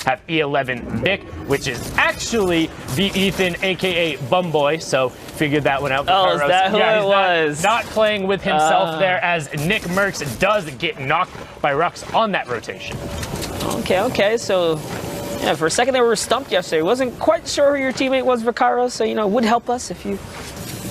have E11 Vic, which is actually the Ethan, aka Bumboy. So figured that one out. Oh, is that who it was? Not playing with himself there, as Nick Merckx does get knocked by Rux on that rotation. Okay. So, yeah, for a second they were stumped yesterday. Wasn't quite sure who your teammate was, Vicaro. So, you know, it would help us if you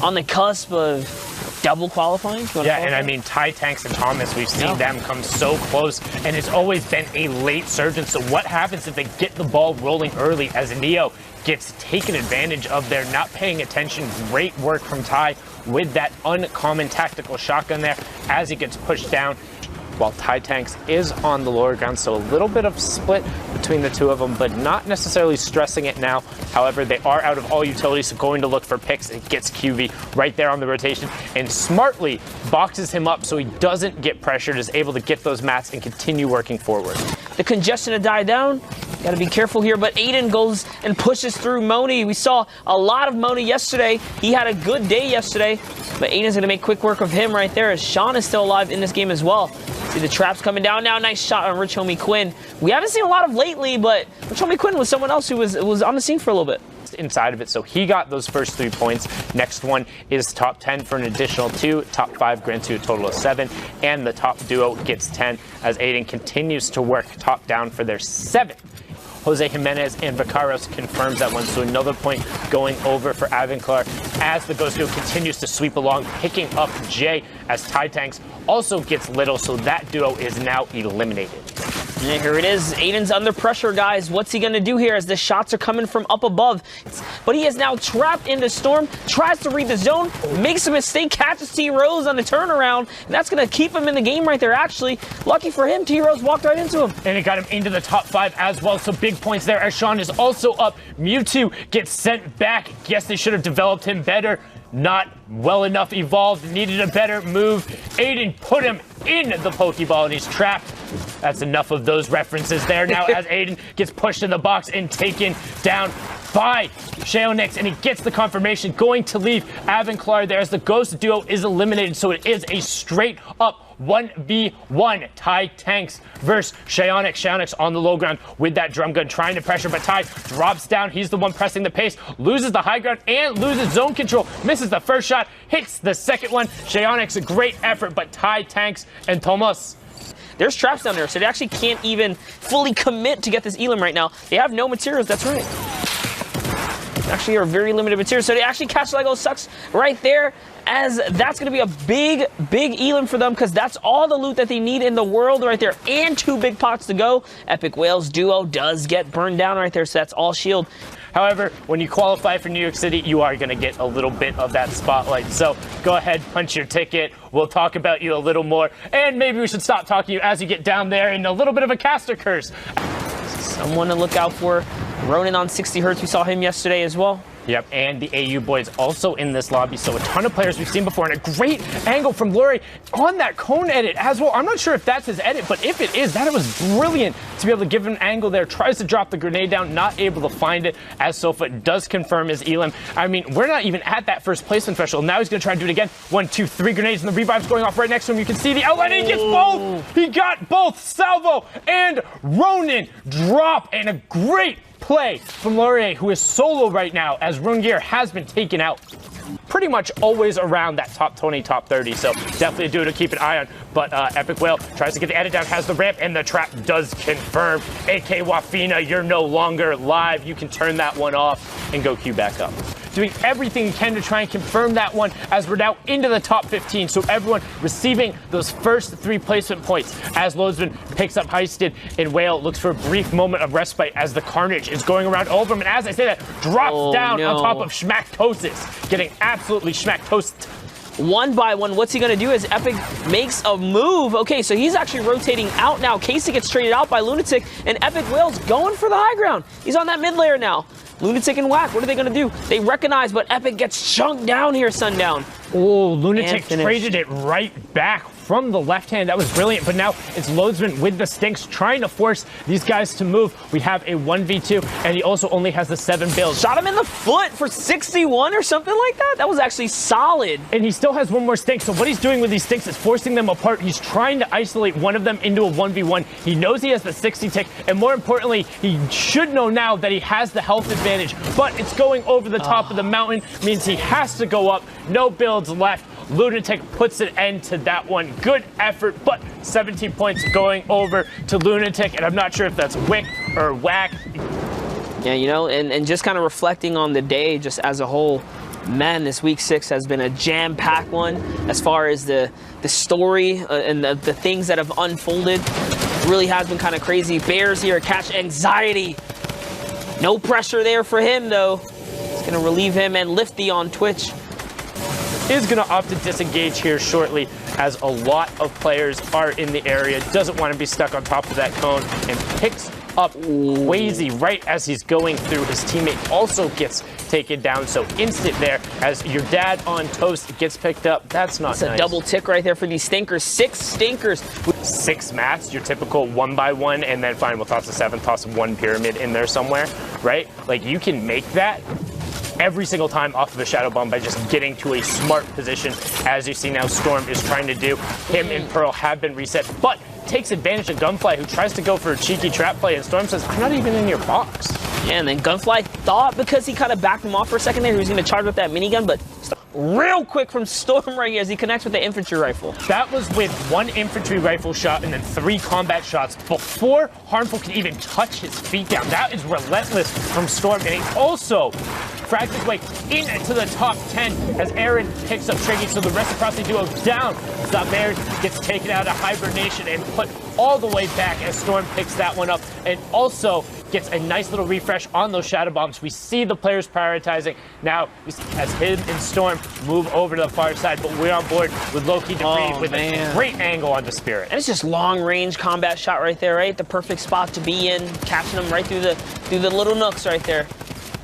on the cusp of double qualifying. Yeah, and I mean, Tanks and Thomas, we've seen them come so close, and it's always been a late surge. And so what happens if they get the ball rolling early, as Neo gets taken advantage of there, not paying attention? Great work from Ty with that uncommon tactical shotgun there as he gets pushed down, while Tanks is on the lower ground. So a little bit of split between the two of them, but not necessarily stressing it now. However, they are out of all utilities, so going to look for picks. It gets QV right there on the rotation and smartly boxes him up so he doesn't get pressured, is able to get those mats and continue working forward. The congestion to die down. Got to be careful here, but Aiden goes and pushes through Moni. We saw a lot of Moni yesterday. He had a good day yesterday, but Aiden's going to make quick work of him right there, as Sean is still alive in this game as well. See the traps coming down now. Nice shot on Rich Homie Quinn. We haven't seen a lot of lately, but Rich Homie Quinn was someone else who was on the scene for a little bit. Inside of it, so he got those first 3 points. Next one is top 10 for an additional 2. Top 5 grants you a total of 7, and the top duo gets 10 as Aiden continues to work top down for their 7th. Jose Jimenez and Vacaros confirms that one, so another point going over for Avenclar as the Ghost Duo continues to sweep along, picking up Jay as Tanks also gets little, so that duo is now eliminated. And here it is. Aiden's under pressure, guys. What's he going to do here as the shots are coming from up above? But he is now trapped in the storm, tries to read the zone, makes a mistake, catches T-Rose on the turnaround, and that's going to keep him in the game right there, actually. Lucky for him, T-Rose walked right into him. And it got him into the top 5 as well, so big points there as Sean is also up. Mewtwo gets sent back. Guess they should have developed him better. Not well enough evolved, needed a better move. Aiden put him in the Pokeball and he's trapped. That's enough of those references there now as Aiden gets pushed in the box and taken down by Sheonix, and he gets the confirmation, going to leave Avenclar there as the Ghost Duo is eliminated. So it is a straight up 1v1. Tanks versus Sheonix. Sheonix on the low ground with that drum gun trying to pressure, but Ty drops down. He's the one pressing the pace, loses the high ground and loses zone control. Misses the first shot, hits the second one. Sheonix, a great effort, but Tanks and Thomas. There's traps down there, so they actually can't even fully commit to get this Elim right now. They have no materials, that's right. Actually are very limited materials, so they actually catch Lego Sucks right there, as that's going to be a big Elim for them, because that's all the loot that they need in the world right there, and 2 big pots to go. Epic Whales duo does get burned down right there, so that's all shield. However, when you qualify for New York City, you are going to get a little bit of that spotlight. So go ahead, punch your ticket. We'll talk about you a little more. And maybe we should stop talking to you as you get down there in a little bit of a caster curse. Someone to look out for. Ronan on 60 Hertz, we saw him yesterday as well. Yep, and the AU boys also in this lobby, so a ton of players we've seen before, and a great angle from Lurie on that cone edit as well. I'm not sure if that's his edit, but if it is, that was brilliant to be able to give an angle there. Tries to drop the grenade down, not able to find it, as Sofa does confirm his Elim. I mean, we're not even at that first placement threshold. Now he's going to try to do it again. 1, 2, 3 grenades, and the revive's going off right next to him. You can see the outline, and he gets both! He got both Salvo and Ronan drop, and a great play from Laurier, who is solo right now, as Rungear has been taken out pretty much always around that top 20, top 30. So definitely a duo to keep an eye on. But Epic Whale tries to get the edit down, has the ramp, and the trap does confirm. AK Wafina, you're no longer live. You can turn that one off and go queue back up. Doing everything you can to try and confirm that one, as we're now into the top 15. So everyone receiving those first 3 placement points as Loadsman picks up Heisted, and Whale looks for a brief moment of respite as the carnage is going around all of them. And as I say that, drops down on top of Schmacktosis, getting absolutely schmacktoasted. 1 by 1, what's he going to do as Epic makes a move? Okay, so he's actually rotating out now. Casey gets traded out by Lunatic, and Epic Whale's going for the high ground. He's on that mid layer now. Lunatic and Whack, what are they going to do? They recognize, but Epic gets chunked down here, Sundown. Oh, Lunatic traded it right back from the left hand. That was brilliant, but now it's Loadsman with the stinks trying to force these guys to move. We have a 1v2, and he also only has the 7 builds. Shot him in the foot for 61 or something like that. That was actually solid. And he still has one more stink, so what he's doing with these stinks is forcing them apart. He's trying to isolate one of them into a 1v1. He knows he has the 60 tick, and more importantly, he should know now that he has the health advantage, but it's going over the top of the mountain, means he has to go up. No builds left. Lunatic puts an end to that one. Good effort, but 17 points going over to Lunatic, and I'm not sure if that's wick or whack. Yeah, you know, and just kind of reflecting on the day just as a whole, man, this week 6 has been a jam-packed one as far as the story and the things that have unfolded. Really has been kind of crazy. Bears here catch anxiety. No pressure there for him, though. It's going to relieve him, and Lifty on Twitch is going to opt to disengage here shortly, as a lot of players are in the area. Doesn't want to be stuck on top of that cone, and picks up Quasi right as he's going through. His teammate also gets taken down, so instant there as your dad on toast gets picked up. That's not nice. That's a double tick right there for these stinkers. 6 stinkers. 6 mats, your typical 1x1, and then fine, we'll toss a 7, toss 1 pyramid in there somewhere, right? Like, you can make that every single time off of a shadow bomb by just getting to a smart position, as you see now Storm is trying to do. Him and Pearl have been reset, but takes advantage of Gunfly, who tries to go for a cheeky trap play, and Storm says, I'm not even in your box. Yeah, and then Gunfly thought, because he kind of backed him off for a second there, he was going to charge with that minigun, but real quick from Storm right here as he connects with the infantry rifle. That was with 1 infantry rifle shot and then 3 combat shots before Harmful can even touch his feet down. That is relentless from Storm, and he also frags his way into the top 10 as Aaron picks up Triggy, so the reciprocity duo down. Zabears gets taken out of hibernation and put all the way back as Storm picks that one up, and also gets a nice little refresh on those shadow bombs. We see the players prioritizing now as him and Storm move over to the far side, but we're on board with Loki Debris with a great angle on the Spirit. And it's just long range combat shot right there, right? The perfect spot to be in, catching them right through the little nooks right there.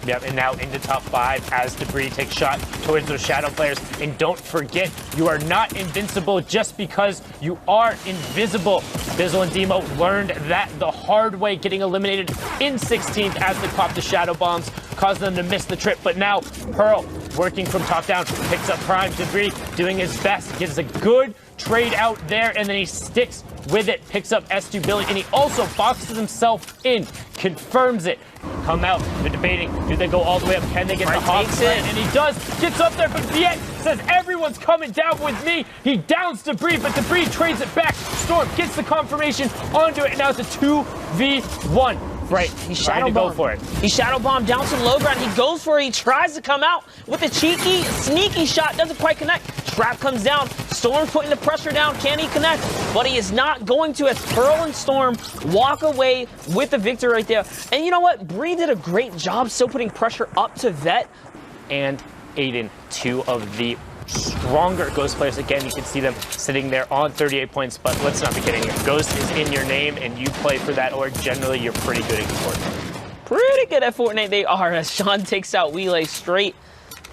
Yep, and now into top 5 as Debris takes shot towards those shadow players. And don't forget, you are not invincible just because you are invisible. Bizzle and Demo learned that the hard way, getting eliminated in 16th as they pop the shadow bombs, caused them to miss the trip. But now Pearl, working from top down, picks up Prime. Debris doing his best, gets a good trade out there, and then he sticks with it, picks up S2 Billy, and he also boxes himself in, confirms it. Come out, they're debating, do they go all the way up, can they get the Hawk? And he does, gets up there, but Viet says, everyone's coming down with me. He downs Debris, but Debris trades it back. Storm gets the confirmation onto it, and now it's a 2v1. Right, he's shadow bomb. Go for it. He shadow bomb down some low ground. He goes for it. He tries to come out with a cheeky, sneaky shot. Doesn't quite connect. Trap comes down. Storm putting the pressure down. Can he connect? But he is not going to, as Pearl and Storm walk away with the victory right there. And you know what? Bree did a great job still putting pressure up to Vet. And Aiden, 2 of the stronger Ghost players. Again, you can see them sitting there on 38 points, but let's not be kidding. If Ghost is in your name and you play for that org, generally you're pretty good at Fortnite. Pretty good at Fortnite they are, as Sean takes out Wheelay straight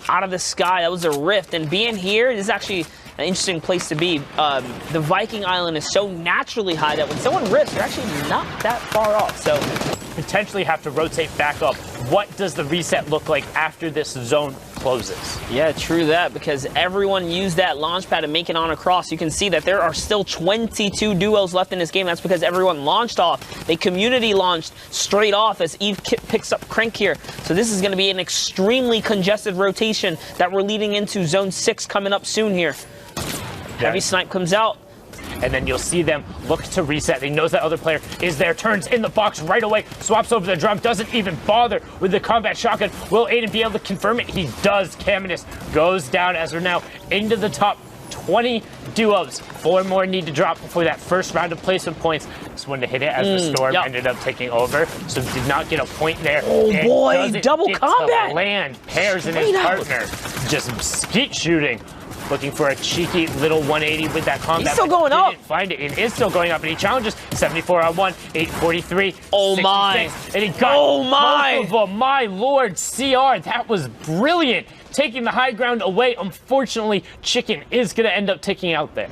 out of the sky. That was a rift, and being here is actually an interesting place to be. The Viking Island is so naturally high that when someone rifts, you're actually not that far off, so potentially have to rotate back up. What does the reset look like after this zone closes? Yeah, true that, because everyone used that launch pad to make it on across. You can see that there are still 22 duos left in this game. That's because everyone launched off. They community launched straight off as Eve picks up Crank here. So this is going to be an extremely congested rotation that we're leading into zone 6 coming up soon here. Yeah. Heavy Snipe comes out. And then you'll see them look to reset. He knows that other player is there, turns in the box right away, swaps over the drum, doesn't even bother with the combat shotgun. Will Aiden be able to confirm it? He does. Caminus goes down as we're now into the top 20 duos. 4 more need to drop before that first round of placement points. This one to hit it as the Storm ended up taking over, so did not get a point there. Oh boy, double combat! Land pairs in his partner, just skeet shooting. Looking for a cheeky little 180 with that combat. He's still going up. Find it. It is still going up, and he challenges 74 on 1, 843. Oh my! And he got both of them. My lord, CR, that was brilliant. Taking the high ground away. Unfortunately, Chicken is going to end up ticking out there.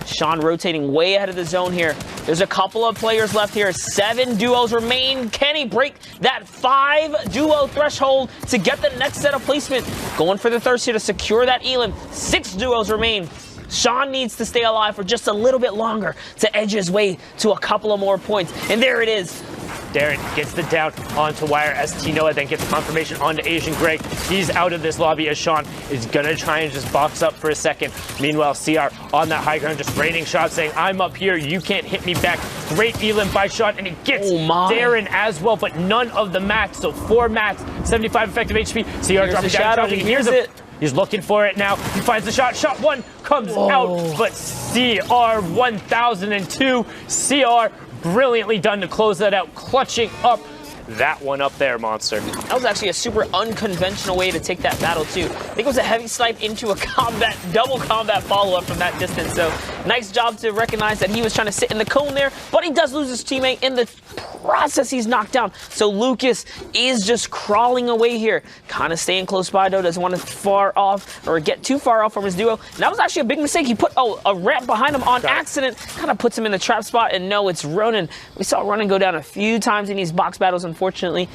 Sean rotating way ahead of the zone here. There's a couple of players left here. 7 duos remain. Can he break that 5 duo threshold to get the next set of placement? Going for the thirst here to secure that elim. 6 duos remain. Sean needs to stay alive for just a little bit longer to edge his way to a couple of more points. And there it is. Darren gets the down onto Wire as Tinoa then gets confirmation onto Asian Greg. He's out of this lobby as Sean is going to try and just box up for a second. Meanwhile, CR on that high ground just raining shots saying, I'm up here, you can't hit me back. Great elim by Sean, and he gets Darren as well, but none of the mats. So 4 mats, 75 effective HP. CR dropping down, here's it. He's looking for it now. He finds the shot. Shot 1 comes out, but CR 1002. CR brilliantly done to close that out, clutching up that one up there, Monster. That was actually a super unconventional way to take that battle, too. I think it was a heavy snipe into a double combat follow-up from that distance. So nice job to recognize that he was trying to sit in the cone there, but he does lose his teammate in the process. He's knocked down. So Lucas is just crawling away here. Kind of staying close by, though. Doesn't want to far off or get too far off from his duo. And that was actually a big mistake. He put a ramp behind him on accident. Kind of puts him in the trap spot. And no, it's Ronan. We saw Ronan go down a few times in these box battles, unfortunately.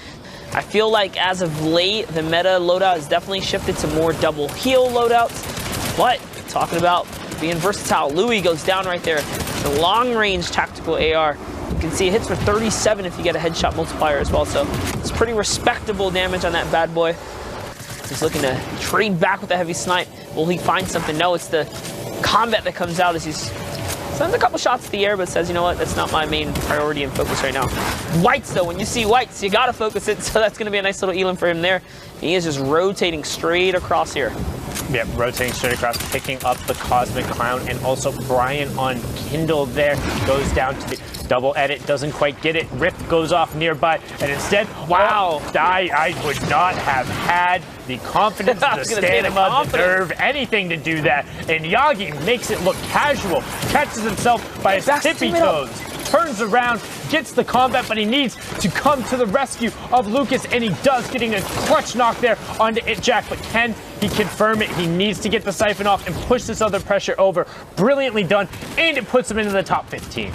I feel like as of late, the meta loadout has definitely shifted to more double heal loadouts. But talking about being versatile, Louis goes down right there. The long-range tactical AR. You can see it hits for 37 if you get a headshot multiplier as well. So it's pretty respectable damage on that bad boy. He's looking to trade back with a heavy snipe. Will he find something? No, it's the combat that comes out as he's sends a couple shots to the air, but says, you know what, that's not my main priority and focus right now. Whites, though, when you see whites, you gotta focus it, so that's gonna be a nice little elim for him there. He is just rotating straight across here. Yep, rotating straight across, picking up the Cosmic Clown, and also Brian on Kindle there goes down to the double edit, doesn't quite get it. Rift goes off nearby, and instead, wow, I would not have had the confidence, the stamina, the nerve, anything to do that. And Yagi makes it look casual, catches himself by his tippy toes, turns around, gets the combat, but he needs to come to the rescue of Lucas, and he does, getting a clutch knock there onto It Jack, but can he confirm it? He needs to get the siphon off and push this other pressure over. Brilliantly done, and it puts him into the top 15.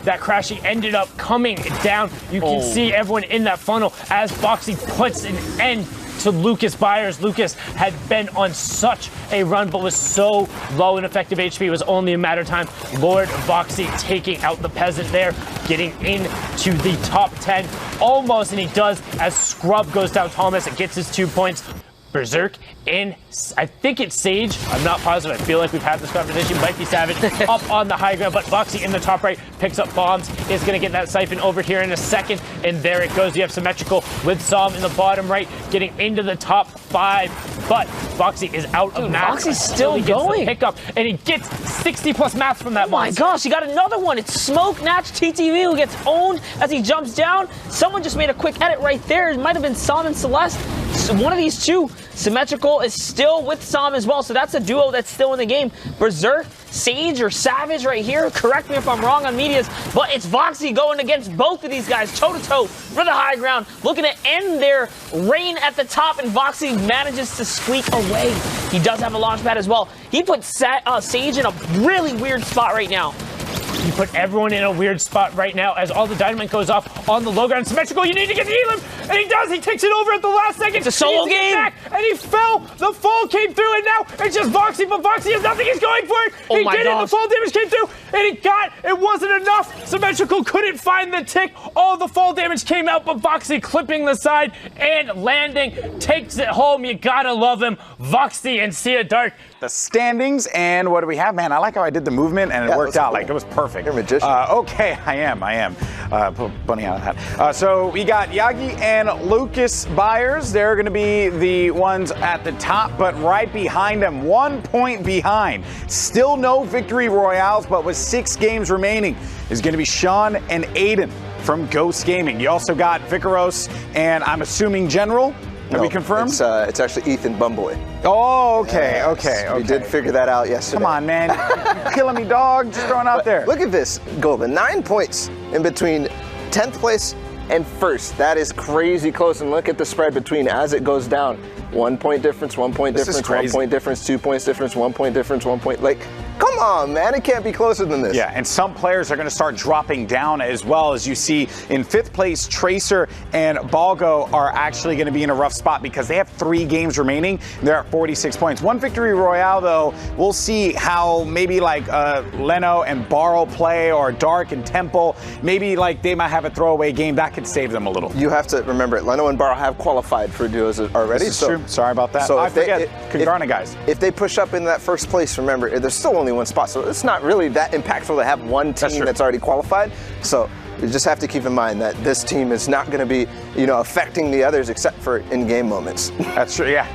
That crashing ended up coming down. You can see everyone in that funnel as Boxy puts an end to Lucas Byers. Lucas had been on such a run, but was so low in effective HP. It was only a matter of time. Lord Boxy taking out the peasant there, getting into the top 10 almost, and he does as Scrub goes down Thomas and gets his 2 points. Berserk in, I think it's Sage. I'm not positive. I feel like we've had this conversation. Might be Savage up on the high ground, but Boxy in the top right picks up bombs. Is going to get that siphon over here in a second, and there it goes. You have Symmetrical with Som in the bottom right, getting into the top 5, but Boxy is out of math. Boxy's still going. Pickup, and he gets 60 plus math from that monster. Oh my gosh, he got another one. It's Smoke Natch TTV who gets owned as he jumps down. Someone just made a quick edit right there. It might have been Som and Celeste. So one of these two. Symmetrical is still with Som as well, so that's a duo that's still in the game. Berserk, Sage, or Savage right here. Correct me if I'm wrong on medias, but it's Voxy going against both of these guys, toe-to-toe for the high ground, looking to end their reign at the top, and Voxy manages to squeak away. He does have a launch pad as well. He puts Sage in a really weird spot right now. You put everyone in a weird spot right now as all the dynamite goes off on the low ground. Symmetrical, you need to get the elim, and he does. He takes it over at the last second. It's a solo game. Back, and he fell. The fall came through, and now it's just Voxy, but Voxy has nothing. He's going for it. He did it. The fall damage came through, and he got it. Wasn't enough. Symmetrical couldn't find the tick. All the fall damage came out, but Voxy clipping the side and landing takes it home. You gotta love him. Voxy and Sia Dark. The standings, and what do we have? Man, I like how I did the movement, and it worked out. Cool. Like, it was perfect. You're a magician. Okay, I am. Put bunny out of that. So we got Yagi and Lucas Byers. They're going to be the ones at the top, but right behind them, 1 point behind. Still no victory royales, but with 6 games remaining, is going to be Sean and Aiden from Ghost Gaming. You also got Vicaros, and I'm assuming General. Can we confirm? It's actually Ethan Bumboy. Oh, okay. We did figure that out yesterday. Come on, man. You're killing me, dog. Just throwing out there. Look at this, Golden. 9 points in between 10th place and 1st. That is crazy close. And look at the spread between as it goes down. 1 point difference, 1 point difference, 1 point difference, 2 points difference, 1 point difference, 1 point. Like, Come on, man, it can't be closer than this. Yeah, and some players are going to start dropping down as well. As you see, in 5th place, Tracer and Balgo are actually going to be in a rough spot because they have 3 games remaining. They're at 46 points. 1 victory Royale, though, we'll see how maybe like Leno and Barrow play, or Dark and Temple. Maybe like they might have a throwaway game that could save them a little. You have to remember, Leno and Barrow have qualified for duos already. This is true. Sorry about that. So I forget. Congarna guys. If they push up in that 1st place, remember, there's still only 1 spot, so it's not really that impactful to have 1 team that's already qualified. So you just have to keep in mind that this team is not going to be, affecting the others except for in-game moments. That's true. Yeah.